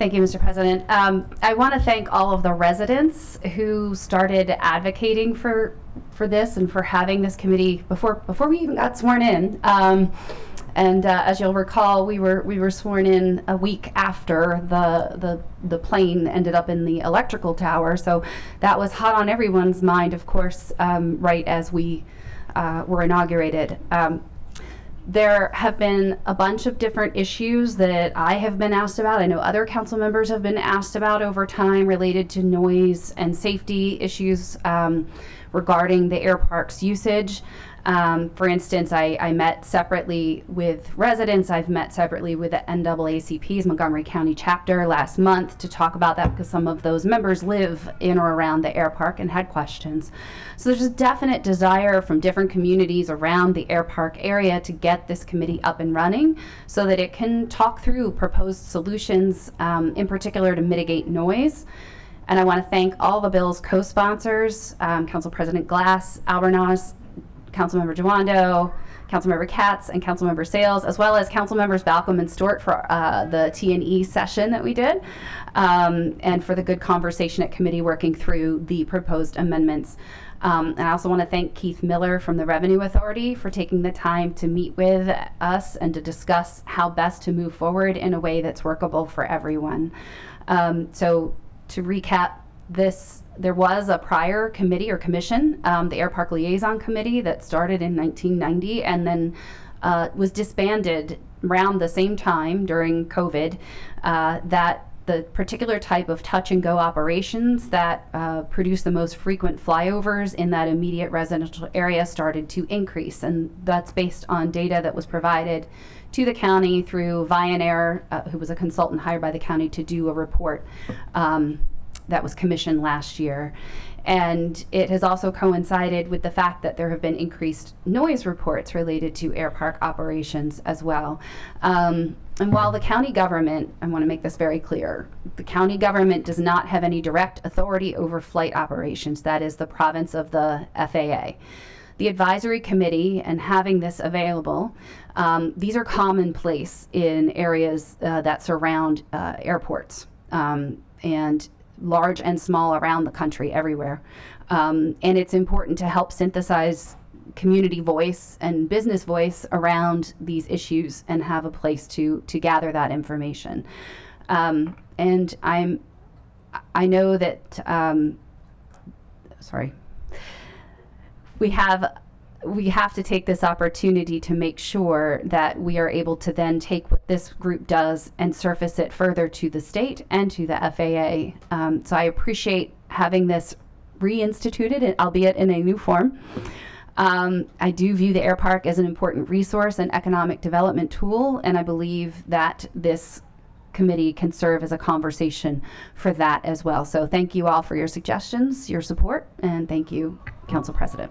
Thank you, Mr. President. I want to thank all of the residents who started advocating for this and for having this committee before we even got sworn in. As you'll recall, we were sworn in a week after the plane ended up in the electrical tower, so that was hot on everyone's mind, of course, right as we were inaugurated. There have been a bunch of different issues that I have been asked about. I know other council members have been asked about over time related to noise and safety issues regarding the Airpark's usage. For instance, I met separately with residents. I've met separately with the NAACP's Montgomery County chapter last month to talk about that, because some of those members live in or around the Airpark and had questions. So there's a definite desire from different communities around the Airpark area to get this committee up and running so that it can talk through proposed solutions, in particular to mitigate noise. And I want to thank all the bill's co-sponsors, Council President Glass, Albornoz, Councilmember Giwando, Councilmember Katz, and Councilmember Sales, as well as Councilmembers Balcom and Stewart for the T&E session that we did, and for the good conversation at committee working through the proposed amendments. And I also want to thank Keith Miller from the Revenue Authority for taking the time to meet with us and to discuss how best to move forward in a way that's workable for everyone. So to recap this, there was a prior committee or commission, the Airpark Liaison Committee, that started in 1990 and then was disbanded around the same time during COVID, that the particular type of touch and go operations that produce the most frequent flyovers in that immediate residential area started to increase. And that's based on data that was provided to the county through Vianair, who was a consultant hired by the county to do a report that was commissioned last year. And it has also coincided with the fact that there have been increased noise reports related to Airpark operations as well. And while the county government, I want to make this very clear, the county government does not have any direct authority over flight operations. That is the province of the FAA. The advisory committee and having this available, these are commonplace in areas that surround airports, and large and small around the country, everywhere. And it's important to help synthesize community voice and business voice around these issues and have a place to gather that information. And I know that, sorry, we have to take this opportunity to make sure that we are able to then take what this group does and surface it further to the state and to the FAA. So I appreciate having this reinstituted, albeit in a new form. I do view the Airpark as an important resource and economic development tool, and I believe that this committee can serve as a conversation for that as well. So thank you all for your suggestions, your support, and thank you, Council President.